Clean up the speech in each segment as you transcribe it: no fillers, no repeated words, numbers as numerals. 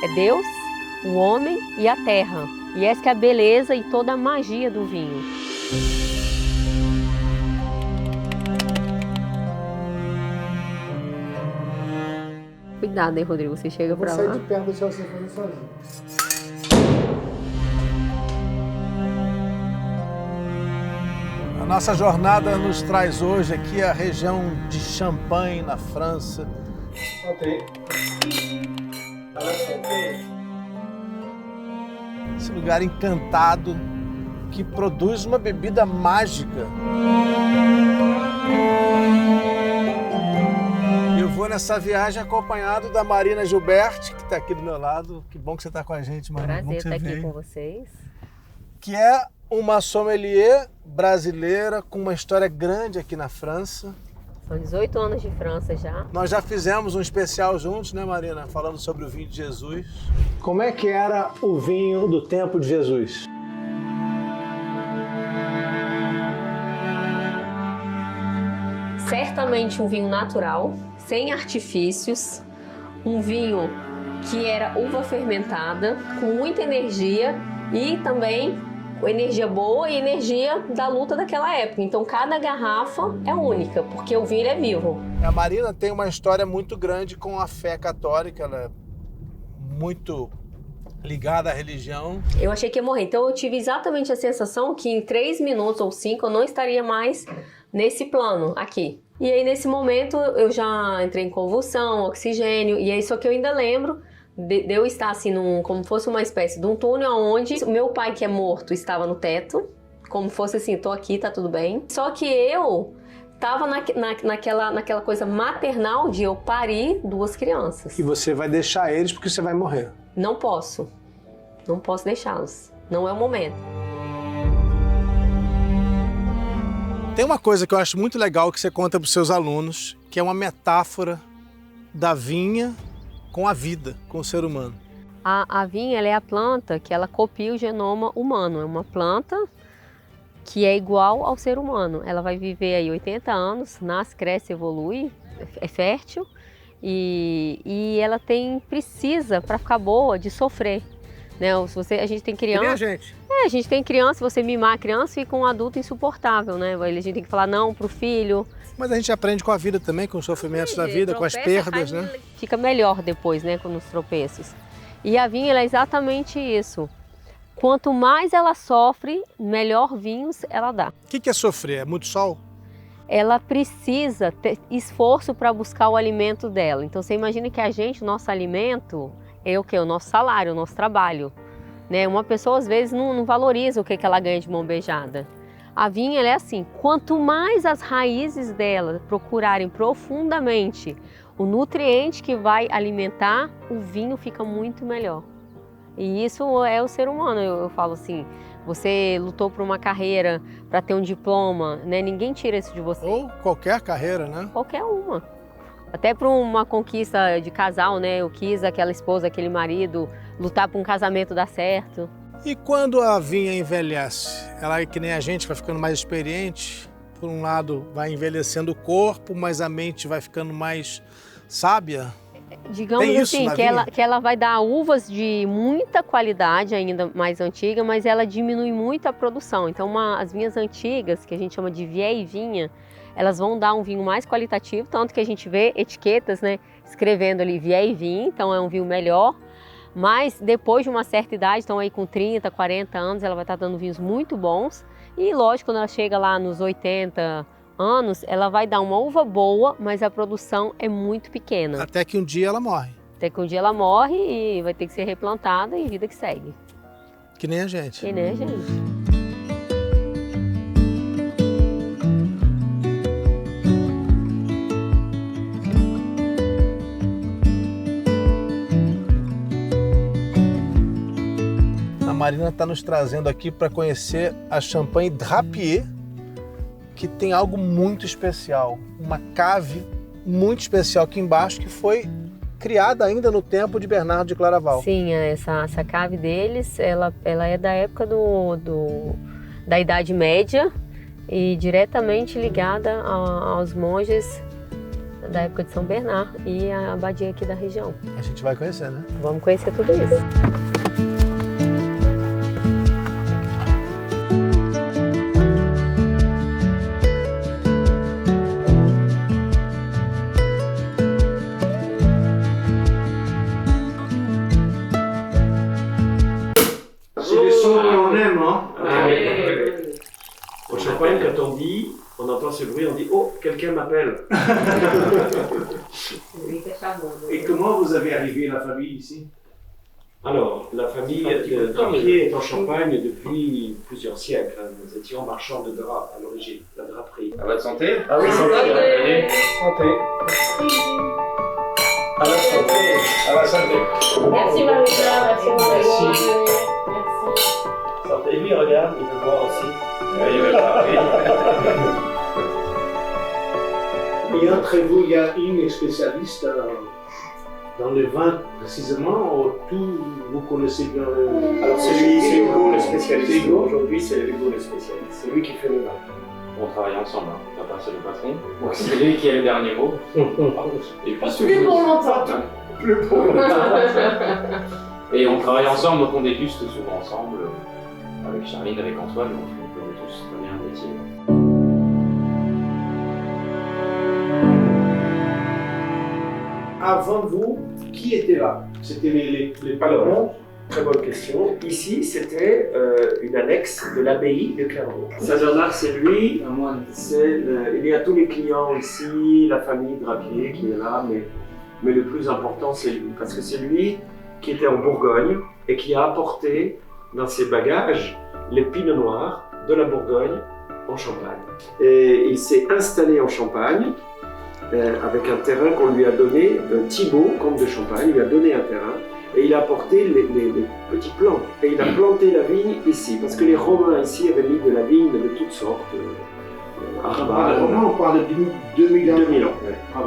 É Deus, o homem e a terra. E essa que é a beleza e toda a magia do vinho. Cuidado, hein, Rodrigo? Você chega pra lá. Eu vou sair de perto e deixar você fazer sozinho. A nossa jornada nos traz hoje aqui a região de Champagne, na França. Esse lugar encantado que produz uma bebida mágica. Eu vou nessa viagem acompanhado da Marina Gilberti, que está aqui do meu lado. Que bom que você está com a gente, Marina. Prazer estar aqui com vocês. Que é uma sommelier brasileira com uma história grande aqui na França. São 18 anos de França já. Nós já fizemos um especial juntos, né, Marina? Falando sobre o vinho de Jesus. Como é que era o vinho do tempo de Jesus? Certamente um vinho natural, sem artifícios, um vinho que era uva fermentada, com muita energia e também com energia boa e energia da luta daquela época. Então cada garrafa é única, porque o vinho é vivo. A Marina tem uma história muito grande com a fé católica, ela é muito ligada à religião. Eu achei que ia morrer, então eu tive exatamente a sensação que em 3 minutos ou 5 eu não estaria mais nesse plano aqui. E aí nesse momento eu já entrei em convulsão, oxigênio, e é isso que eu ainda lembro de eu estar assim, como fosse uma espécie de um túnel onde o meu pai, que é morto, estava no teto, como fosse assim, tô aqui, tá tudo bem. Só que eu tava naquela coisa maternal de eu parir 2 crianças. E você vai deixar eles porque você vai morrer. Não posso deixá-los, não é o momento. Tem uma coisa que eu acho muito legal que você conta para os seus alunos, que é uma metáfora da vinha com a vida, com o ser humano. A vinha, ela é a planta que ela copia o genoma humano. É uma planta que é igual ao ser humano. Ela vai viver aí 80 anos, nasce, cresce, evolui, é fértil e ela precisa, para ficar boa, de sofrer. Né? A gente tem criança. Que nem a gente. A gente tem criança, se você mimar a criança, fica um adulto insuportável, né? A gente tem que falar não pro filho. Mas a gente aprende com a vida também, com os sofrimentos da vida, com as perdas, né? Fica melhor depois, né, com os tropeços. E a vinha, ela é exatamente isso. Quanto mais ela sofre, melhor vinhos ela dá. O que é sofrer? É muito sol? Ela precisa ter esforço para buscar o alimento dela. Então você imagina que o nosso alimento é o quê? O nosso salário, o nosso trabalho. Né? Uma pessoa às vezes não valoriza o que ela ganha de mão beijada. A vinha, ela é assim, quanto mais as raízes dela procurarem profundamente o nutriente que vai alimentar, o vinho fica muito melhor. E isso é o ser humano, eu falo assim, você lutou por uma carreira, para ter um diploma, né? Ninguém tira isso de você. Ou qualquer carreira, né? Qualquer uma. Até para uma conquista de casal, né? Eu quis aquela esposa, aquele marido, lutar para um casamento dar certo. E quando a vinha envelhece? Ela é que nem a gente, vai ficando mais experiente. Por um lado, vai envelhecendo o corpo, mas a mente vai ficando mais sábia. Digamos assim, que ela vai dar uvas de muita qualidade, ainda mais antiga, mas ela diminui muito a produção. Então, as vinhas antigas, que a gente chama de vié e vinha, elas vão dar um vinho mais qualitativo, tanto que a gente vê etiquetas, né, escrevendo ali vié e vinha, então é um vinho melhor. Mas depois de uma certa idade, então aí com 30, 40 anos, ela vai estar dando vinhos muito bons. E lógico, quando ela chega lá nos 80 anos, ela vai dar uma uva boa, mas a produção é muito pequena. Até que um dia ela morre. Até que um dia ela morre e vai ter que ser replantada e vida que segue. Que nem a gente. Que nem a gente. A Marina está nos trazendo aqui para conhecer a Champagne Drapier, que tem algo muito especial, uma cave muito especial aqui embaixo que foi criada ainda no tempo de Bernardo de Claraval. Sim, essa cave deles, ela é da época da Idade Média e diretamente ligada aos monges da época de São Bernard e a abadia aqui da região. A gente vai conhecer, né? Vamos conhecer tudo isso. C'est le son qu'on aime, hein? Au Champagne, quand on dit, on entend ce bruit, on dit oh, quelqu'un m'appelle. Et comment vous avez arrivé la famille ici? Alors, la famille de Drapier est en Champagne depuis plusieurs siècles. Nous étions marchands de draps à l'origine, la draperie. À votre santé. Ah oui, Santé. Santé. À la santé. À la santé. Merci Marie-Claire, merci Marie-Claire. Merci. Merci. Santé, lui, regarde, il veut voir aussi. Oui, voilà, oui. Et entre vous, il y a une spécialiste dans le vin précisément, ou tout vous connaissez bien le... Alors, c'est lui, c'est Hugo le spécialiste. Aujourd'hui, c'est Hugo le spécialiste. C'est lui qui fait le vin. On travaille ensemble, hein. Papa c'est le patron. Donc c'est lui qui a le dernier mot. Et puis Plus pour longtemps. Plus pour longtemps. Et on travaille ensemble, donc on déguste souvent ensemble. Avec Charline, avec Antoine, donc on connaît tous très bien le métier. Avant vous, qui était là? C'était les palerons? Très bonne question. Ici, c'était une annexe de l'abbaye de Clermont. Saint-Bernard, c'est lui. Un moine. Il y a tous les clients ici, la famille Drapier qui est là, mais le plus important, c'est lui. Parce que c'est lui qui était en Bourgogne et qui a apporté dans ses bagages les pinots noirs de la Bourgogne en Champagne. Et il s'est installé en Champagne avec un terrain qu'on lui a donné. Thibaut, comte de Champagne, lui a donné un terrain. Et il a apporté les petits plants. Et il a planté la vigne ici. Parce que les Romains ici avaient mis de la vigne de toutes sortes. Les Romains, on parle de 2000 ans. 2000 ans. Ouais.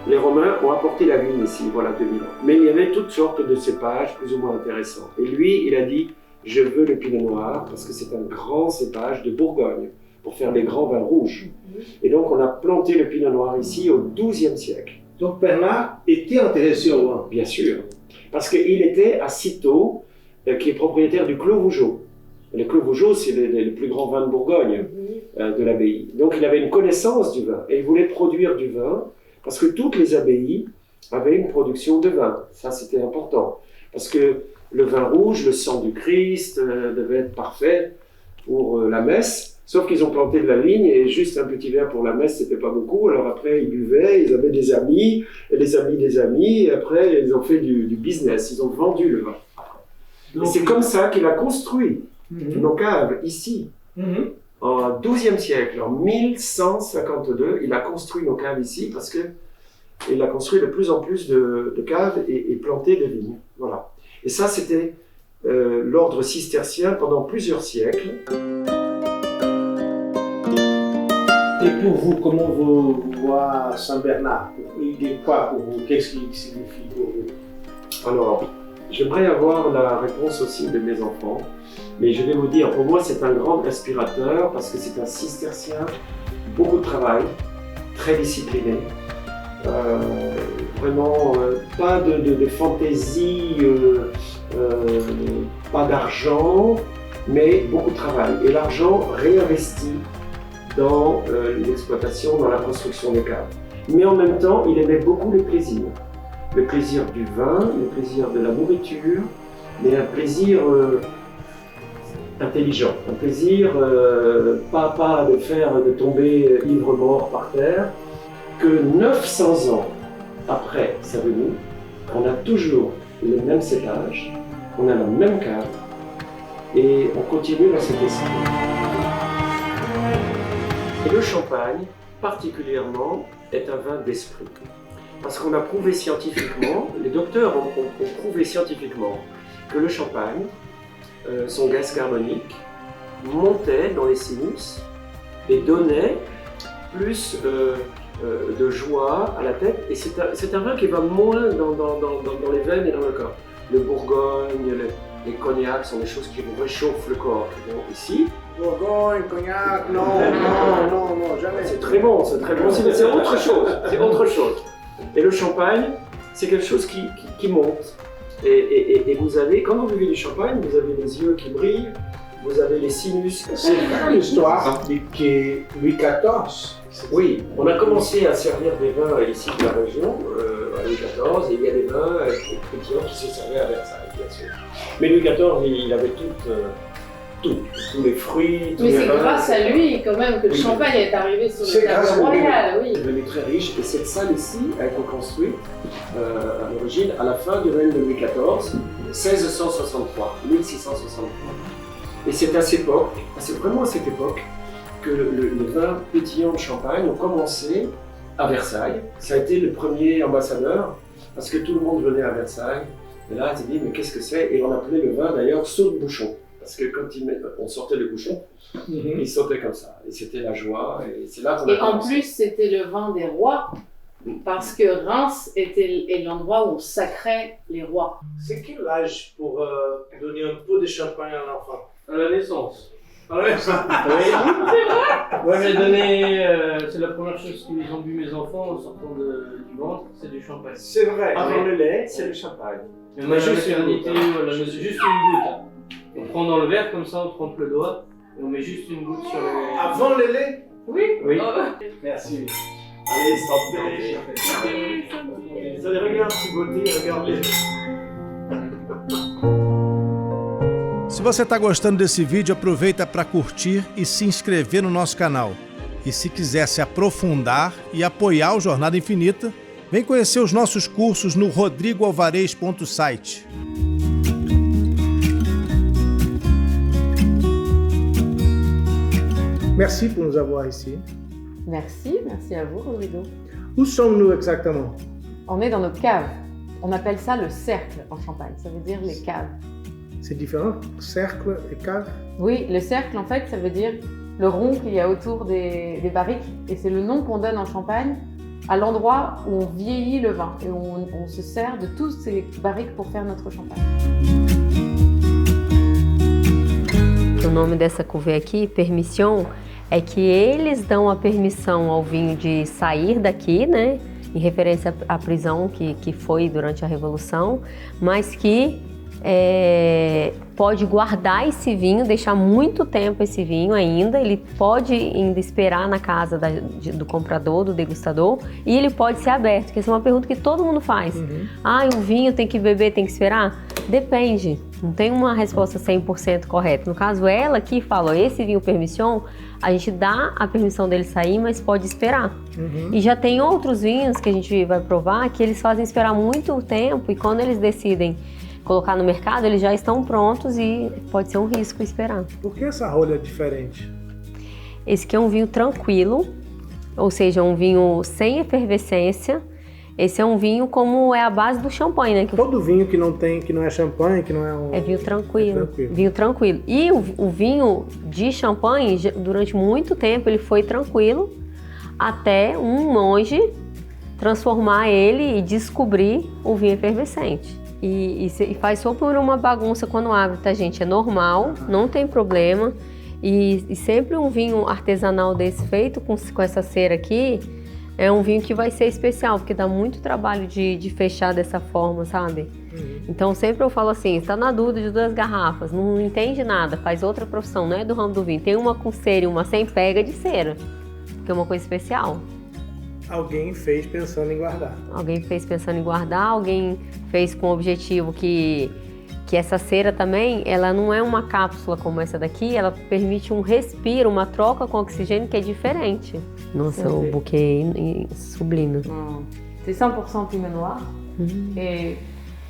Les Romains ont apporté la vigne ici, voilà 2000 ans. Mais il y avait toutes sortes de cépages plus ou moins intéressants. Et lui, il a dit, je veux le pinot noir parce que c'est un grand cépage de Bourgogne pour faire les grands vins rouges. Et donc on a planté le pinot noir ici au XIIe siècle. Donc Bernard était intéressé au vin. Bien sûr. Parce qu'il était à Cîteaux, qui est propriétaire du Clos Vougeot. Le Clos Vougeot, c'est le plus grand vin de Bourgogne de l'abbaye. Donc il avait une connaissance du vin et il voulait produire du vin parce que toutes les abbayes avaient une production de vin. Ça, c'était important. Parce que le vin rouge, le sang du Christ, devait être parfait pour la messe. Sauf qu'ils ont planté de la vigne et juste un petit verre pour la messe, c'était pas beaucoup. Alors après, ils buvaient, ils avaient des amis, et les amis des amis, et après, ils ont fait du business, ils ont vendu le vin. Et c'est comme ça qu'il a construit nos caves ici. En XIIe siècle, en 1152, il a construit nos caves ici parce que il a construit de plus en plus de caves et planté de vignes. Voilà. Et ça, c'était l'ordre cistercien pendant plusieurs siècles. Et pour vous, comment vous voyez Saint-Bernard? Il est quoi pour vous? Qu'est-ce qu'il signifie pour vous? Alors, j'aimerais avoir la réponse aussi de mes enfants, mais je vais vous dire, pour moi, c'est un grand inspirateur parce que c'est un cistercien, beaucoup de travail, très discipliné, vraiment pas de fantaisie, pas d'argent, mais beaucoup de travail. Et l'argent réinvesti dans l'exploitation, dans la construction des caves. Mais en même temps, il aimait beaucoup les plaisirs. Le plaisir du vin, le plaisir de la nourriture, mais un plaisir intelligent, un plaisir pas de tomber ivre-mort par terre, que 900 ans après sa venue, on a toujours le même cépage, on a la même cave, et on continue dans cet esprit. Et le champagne, particulièrement, est un vin d'esprit. Parce qu'on a prouvé scientifiquement, les docteurs ont prouvé scientifiquement que le champagne, son gaz carbonique, montait dans les sinus et donnait plus de joie à la tête. Et c'est un vin qui va moins dans les veines et dans le corps. Le Bourgogne, les cognacs sont des choses qui vous réchauffent le corps. Bon, ici, Bourgogne, cognac, non, jamais. C'est très bon, c'est autre chose, c'est autre chose. Et le champagne, c'est quelque chose qui monte. Et vous avez, quand vous buvez du champagne, vous avez les yeux qui brillent, vous avez les sinus. C'est vrai l'histoire que Louis XIV. Oui, on a commencé à servir des vins ici de la région, à Louis XIV, et il y a des vins pétillants qui se servaient à Versailles, bien sûr. Mais Louis XIV, il avait tous les fruits, tous Mais les c'est vins. grâce à lui quand même que le Oui. champagne est arrivé sur C'est le grâce tableau à lui. royal, oui. Il est devenu très riche, et cette salle ici a été construite à l'origine, à la fin du règne de Louis XIV, 1663. Et c'est à cette époque, c'est vraiment à cette époque, que les vins pétillants de Champagne ont commencé à Versailles. Ça a été le premier ambassadeur, parce que tout le monde venait à Versailles. Et là, il s'est dit, mais qu'est-ce que c'est? Et on appelait le vin d'ailleurs saut de bouchon. Parce que quand on sortait le bouchon, il sautait comme ça. Et c'était la joie. Et c'est là qu'on a Et en commencé. plus, c'était le vin des rois, parce que Reims est l'endroit où on sacrait les rois. C'est quel âge pour donner un peu de champagne à l'enfant? À la naissance. Ah ouais, Moi j'ai donné, c'est la première chose qu'ils ont bu mes enfants en sortant du ventre, c'est du champagne. c'est vrai. Avant le lait, c'est le champagne. Et on a juste une goutte, juste une goutte. On prend dans le verre comme ça, on trempe le doigt et on met juste une goutte sur le. Avant le lait? Oui. Oui. Merci. Allez, santé! Vous allez regarder un petit beauté, regardez. Se você está gostando desse vídeo, aproveita para curtir e se inscrever no nosso canal. E se quiser se aprofundar e apoiar o Jornada Infinita, vem conhecer os nossos cursos no rodrigoalvarez.site. Merci pour nous avoir ici. Merci à vous Rodrigo. Où sommes-nous exactement? On est dans nos caves. On appelle ça le cercle en Champagne, ça veut dire les caves. C'est différent, cercle et cave. Oui, le cercle en fait, ça veut dire le rond qu'il y a autour des barriques et c'est le nom qu'on donne en Champagne à l'endroit où on vieillit le vin et on se sert de toutes ces barriques pour faire notre champagne. O nome dessa cuvée aqui, Permission, é que eles dão a permissão ao vinho de sair daqui, né? Em referência à prisão que foi durante a Revolução, mas que pode guardar esse vinho, deixar muito tempo esse vinho ainda, ele pode ainda esperar na casa do comprador, do degustador, e ele pode ser aberto, que essa é uma pergunta que todo mundo faz. O vinho tem que beber, tem que esperar? Depende, não tem uma resposta 100% correta. No caso, ela aqui fala, esse vinho Permission, a gente dá a permissão dele sair, mas pode esperar. E já tem outros vinhos que a gente vai provar que eles fazem esperar muito tempo e quando eles decidem colocar no mercado, eles já estão prontos e pode ser um risco esperar. Por que essa rolha é diferente? Esse aqui é um vinho tranquilo, ou seja, um vinho sem efervescência. Esse é um vinho como é a base do champanhe, né? Todo vinho que não é champanhe, que não é um... É vinho tranquilo. É tranquilo. Vinho tranquilo. E o vinho de champanhe, durante muito tempo, ele foi tranquilo, até um monge transformar ele e descobrir o vinho efervescente. E faz só por uma bagunça quando abre, tá, gente? É normal, não tem problema. E sempre um vinho artesanal desse feito com essa cera aqui é um vinho que vai ser especial, porque dá muito trabalho de fechar dessa forma, sabe? Então sempre eu falo assim, está na dúvida de 2 garrafas, não entende nada, faz outra profissão, não é do ramo do vinho. Tem uma com cera e uma sem, pega de cera, porque é uma coisa especial. Alguém fez pensando em guardar. Alguém fez pensando em guardar, alguém fez com o objetivo que essa cera também, ela não é uma cápsula como essa daqui, ela permite um respiro, uma troca com oxigênio que é diferente. Nossa, o buquê é sublime. C'est 100% Pinot Noir. Et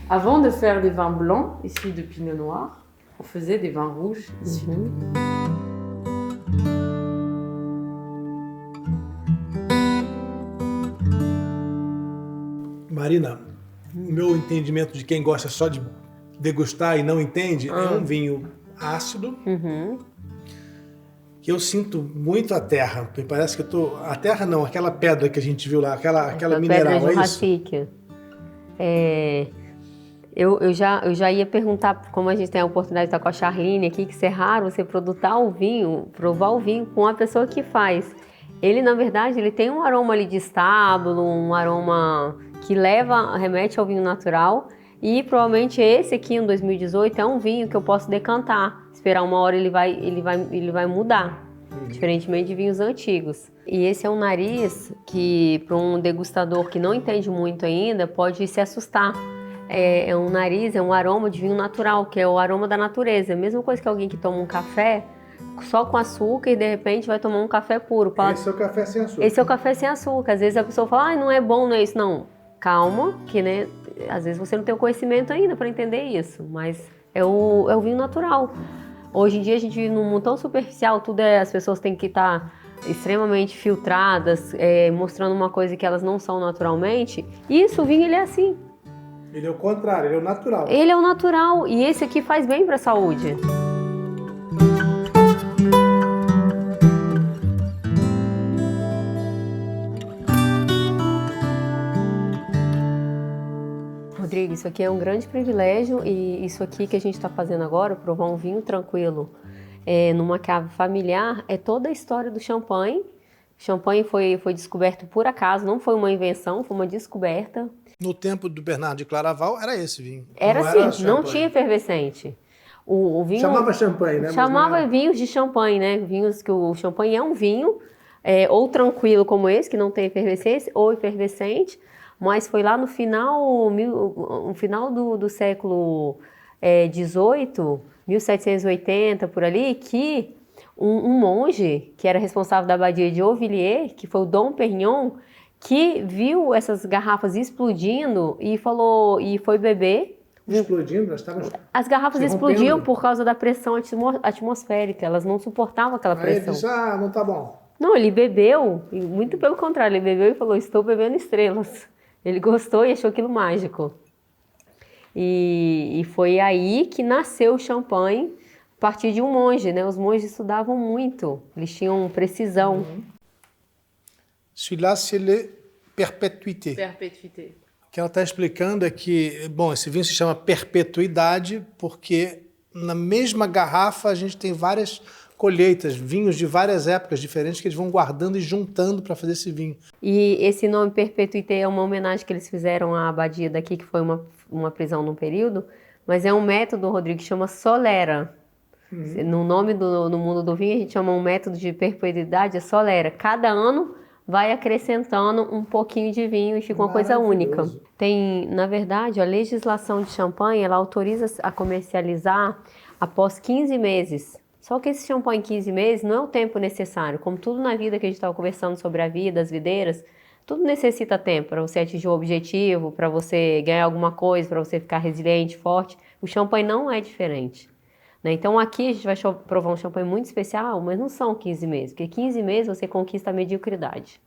avant de faire des vins blancs issus de Pinot Noir, on faisait des vins rouges issus de Pinot Noir. Marina, o meu entendimento de quem gosta só de degustar e não entende, é um vinho ácido, que eu sinto muito a terra. Me parece que eu tô... A terra não, aquela pedra que a gente viu lá, aquela mineral, pedra é isso? Jurassique. Eu já ia perguntar, como a gente tem a oportunidade de estar com a Charline aqui, que isso é raro, você provar o vinho com a pessoa que faz. Ele, na verdade, ele tem um aroma ali de estábulo, um aroma que remete ao vinho natural. E provavelmente esse aqui, em 2018, é um vinho que eu posso decantar. Esperar uma hora ele vai mudar, diferentemente de vinhos antigos. E esse é um nariz que, para um degustador que não entende muito ainda, pode se assustar. É um nariz, é um aroma de vinho natural, que é o aroma da natureza. É a mesma coisa que alguém que toma um café só com açúcar e de repente vai tomar um café puro. Esse é o café sem açúcar. Esse é o café sem açúcar. Às vezes a pessoa fala, não é bom, não é isso. Não, calma, que né, às vezes você não tem o conhecimento ainda para entender isso, mas é o vinho natural. Hoje em dia a gente vive num mundo tão superficial, as pessoas têm que estar extremamente filtradas, mostrando uma coisa que elas não são naturalmente. Isso, o vinho ele é assim. Ele é o contrário, ele é o natural. Ele é o natural e esse aqui faz bem para a saúde. Rodrigo, isso aqui é um grande privilégio e isso aqui que a gente está fazendo agora, provar um vinho tranquilo numa cave familiar, é toda a história do champanhe. O champanhe foi descoberto por acaso, não foi uma invenção, foi uma descoberta. No tempo do Bernardo de Claraval, era esse vinho. Era assim, não tinha efervescente. O vinho chamava champanhe, né? Chamava vinhos de champanhe, né? Vinhos que o champanhe é um vinho, ou tranquilo como esse, que não tem efervescência, ou efervescente. Mas foi lá no final do século XVIII, 1780, por ali, que um monge, que era responsável da abadia de Auvilliers, que foi o Dom Perignon, que viu essas garrafas explodindo e foi beber. Explodindo? As garrafas explodiam por causa da pressão atmosférica, elas não suportavam aquela pressão. Aí ele disse, não tá bom. Não, ele bebeu, e muito pelo contrário, ele bebeu e falou, estou bebendo estrelas. Ele gostou e achou aquilo mágico. E foi aí que nasceu o champanhe, a partir de um monge, né? Os monges estudavam muito, eles tinham precisão. Celui-là, c'est le perpétuité. Perpétuité. O que ela está explicando é que, esse vinho se chama perpetuidade porque na mesma garrafa a gente tem várias colheitas, vinhos de várias épocas diferentes que eles vão guardando e juntando para fazer esse vinho. E esse nome Perpetuité é uma homenagem que eles fizeram à abadia daqui, que foi uma prisão num período, mas é um método, Rodrigo, que chama Solera. No nome no mundo do vinho a gente chama um método de perpetuidade, Solera. Cada ano vai acrescentando um pouquinho de vinho e fica uma coisa única. Tem, na verdade, a legislação de champanhe, ela autoriza a comercializar após 15 meses. Só que esse champanhe em 15 meses não é o tempo necessário. Como tudo na vida que a gente estava conversando sobre a vida, as videiras, tudo necessita tempo para você atingir o objetivo, para você ganhar alguma coisa, para você ficar resiliente, forte. O champanhe não é diferente. Né? Então aqui a gente vai provar um champanhe muito especial, mas não são 15 meses, porque 15 meses você conquista a mediocridade.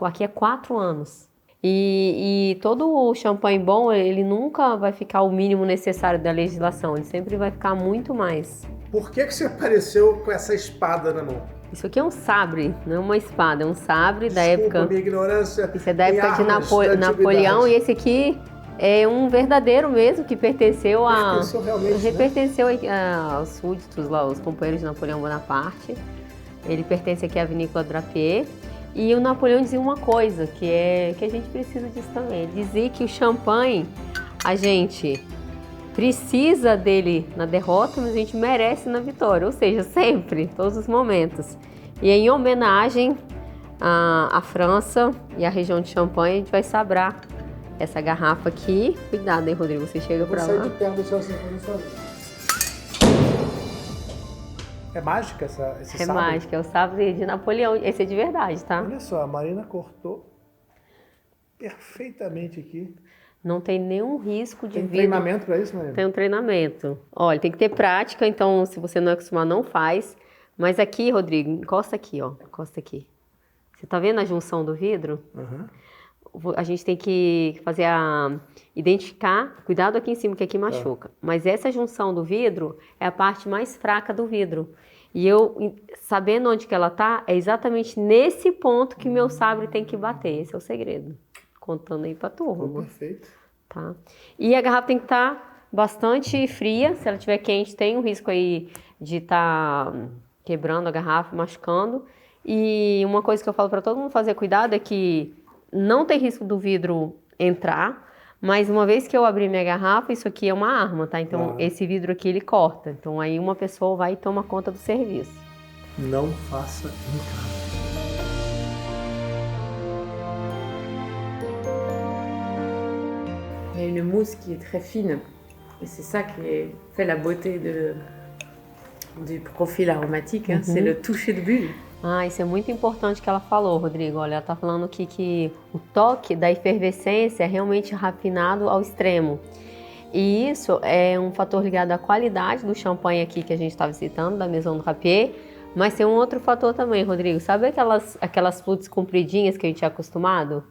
Aqui é 4 anos. E todo o champanhe bom, ele nunca vai ficar o mínimo necessário da legislação, ele sempre vai ficar muito mais. Por que você apareceu com essa espada na mão? Isso aqui é um sabre, não é uma espada, é um sabre da época... Desculpa, minha ignorância. Isso é da época de Napoleão, e esse aqui é um verdadeiro mesmo, que pertenceu aos súditos lá, os companheiros de Napoleão Bonaparte. Ele pertence aqui à vinícola Drapier. E o Napoleão dizia uma coisa, que a gente precisa disso também. Ele dizia que o champanhe, a gente precisa dele na derrota, mas a gente merece na vitória. Ou seja, sempre, todos os momentos. E em homenagem à França e à região de Champagne, a gente vai sabrar essa garrafa aqui. Cuidado, hein, Rodrigo? Você chega pra lá. Vou sair de perto do seu sozinho. É mágica esse sabre? É mágica, é o sabre de Napoleão. Esse é de verdade, tá? Olha só, a Marina cortou perfeitamente aqui. Não tem nenhum risco de Tem vidro. treinamento para isso, Marina? Tem um treinamento. Olha, tem que ter prática, então se você não é acostumado, não faz. Mas aqui, Rodrigo, encosta aqui, ó. Encosta aqui. Você tá vendo a junção do vidro? Uhum. A gente tem que fazer identificar, cuidado aqui em cima, que aqui machuca. Mas essa junção do vidro é a parte mais fraca do vidro. E eu, sabendo onde que ela tá, é exatamente nesse ponto que meu sabre tem que bater. Esse é o segredo. Contando aí pra turma. Perfeito. tá? E a garrafa tem que estar bastante fria. Se ela estiver quente, tem um risco aí de estar quebrando a garrafa, machucando. E uma coisa que eu falo para todo mundo fazer cuidado é que não tem risco do vidro entrar, mas uma vez que eu abrir minha garrafa, isso aqui é uma arma, tá? Então esse vidro aqui ele corta. Então aí uma pessoa vai e toma conta do serviço. Não faça em casa. Il y a une mousse qui est très fine et c'est ça qui fait la beauté du profil aromatique, hein, c'est le toucher de bulle. Ah, isso é muito importante que ela falou, Rodrigo. Olha, ela tá falando aqui que o toque da efervescência é realmente rafinado ao extremo. E isso é um fator ligado à qualidade do champanhe aqui que a gente estava citando, da Maison Drapier. Mas tem um outro fator também, Rodrigo. Sabe aquelas flutes compridinhas que a gente é acostumado?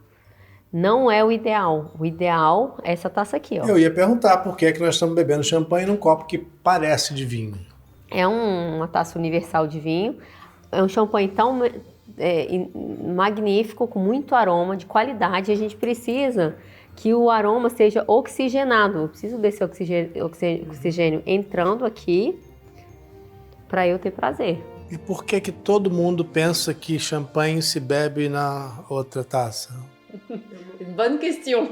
Não é o ideal. O ideal é essa taça aqui, ó. Eu ia perguntar por que é que nós estamos bebendo champanhe num copo que parece de vinho. É uma taça universal de vinho. É um champanhe tão magnífico, com muito aroma, de qualidade. A gente precisa que o aroma seja oxigenado. Eu preciso desse oxigênio entrando aqui para eu ter prazer. E por que que todo mundo pensa que champanhe se bebe na outra taça? Une bonne question.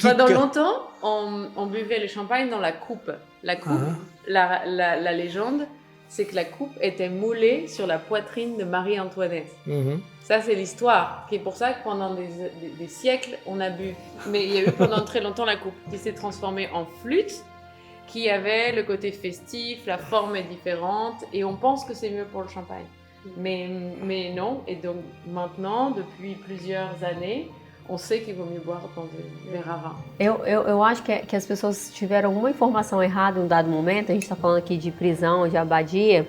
Pendant longtemps, on buvait le champagne dans la coupe. La coupe, la légende, c'est que la coupe était moulée sur la poitrine de Marie-Antoinette. Ça, c'est l'histoire, qui est pour ça que pendant des siècles, on a bu. Mais il y a eu pendant très longtemps la coupe qui s'est transformée en flûte, qui avait le côté festif, la forme est différente, et on pense que c'est mieux pour le champagne. Mais non, et donc maintenant, depuis plusieurs années, on sait qu'il vaut mieux boire dans des verres à vin. Eu acho que as pessoas tiveram alguma informação errada em um dado momento. A gente está falando aqui de prisão, de abadia,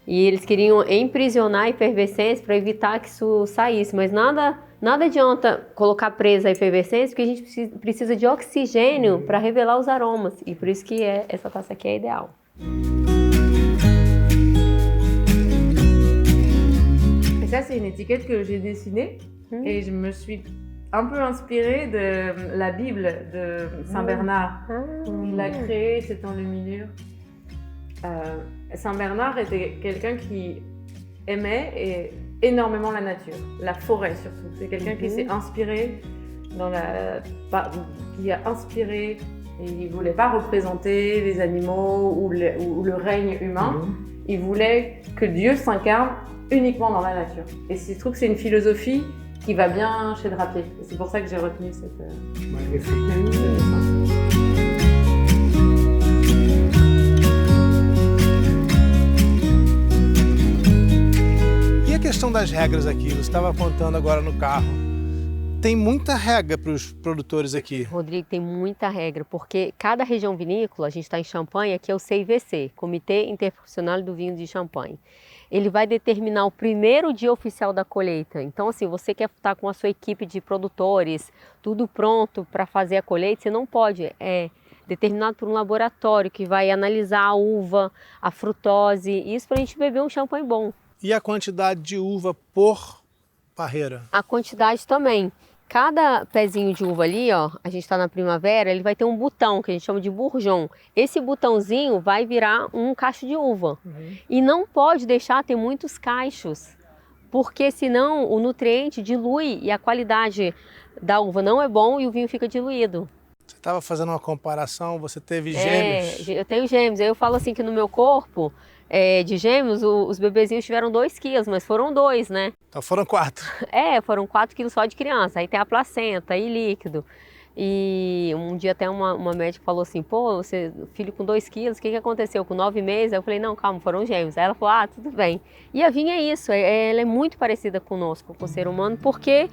e eles queriam emprisionar a efervescência para evitar que isso saísse. Mas nada adianta colocar presa a efervescência, porque a gente precisa de oxigênio para revelar os aromas. E por isso que essa taça aqui é ideal. Et ça, c'est une étiquette que j'ai dessinée et je me suis un peu inspirée de la Bible de Saint Bernard. Il l'a créée, c'est en luminure. Saint Bernard était quelqu'un qui aimait énormément la nature, la forêt surtout. C'est quelqu'un qui s'est inspiré qui a inspiré, et il voulait pas représenter les animaux ou le règne humain. Il voulait que Dieu s'incarne uniquement dans la nature. Et je trouve que c'est une philosophie qui va bien chez Drapier. Et c'est pour ça que j'ai retenu cette... E a questão das regras aqui? Você estava contando agora no carro. Tem muita regra para os produtores aqui. Rodrigo, tem muita regra, porque cada região vinícola, a gente está em Champagne, aqui é o CIVC, Comitê Interprofissional do Vinho de Champagne. Ele vai determinar o primeiro dia oficial da colheita. Então, assim, você quer estar com a sua equipe de produtores, tudo pronto para fazer a colheita, você não pode. É determinado por um laboratório que vai analisar a uva, a frutose, isso para a gente beber um champanhe bom. E a quantidade de uva por parreira? A quantidade também. Cada pezinho de uva ali, ó, a gente está na primavera, ele vai ter um botão que a gente chama de bourgeon. Esse botãozinho vai virar um cacho de uva. E não pode deixar ter muitos cachos, porque senão o nutriente dilui e a qualidade da uva não é bom e o vinho fica diluído. Você estava fazendo uma comparação, você teve gêmeos? Eu tenho gêmeos. Eu falo assim que no meu corpo de gêmeos, os bebezinhos tiveram 2 quilos, mas foram 2, né? Então foram 4. Foram 4 quilos só de criança. Aí tem a placenta e líquido. E um dia até uma médica falou assim, pô, você, filho com 2 quilos, o que aconteceu? Com 9 meses? Aí eu falei, não, calma, foram gêmeos. Aí ela falou, tudo bem. E a vinha é isso, ela é muito parecida conosco, com o ser humano, porque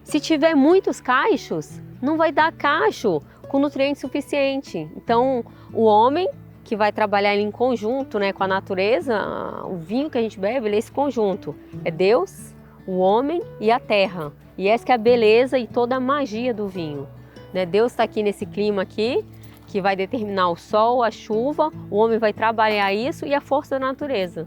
se tiver muitos cachos, não vai dar cacho com nutriente suficiente. Então, o homem que vai trabalhar em conjunto, né, com a natureza, o vinho que a gente bebe, ele é esse conjunto. É Deus, o homem e a terra. E essa que é a beleza e toda a magia do vinho. Né? Deus está aqui nesse clima aqui, que vai determinar o sol, a chuva, o homem vai trabalhar isso e a força da natureza.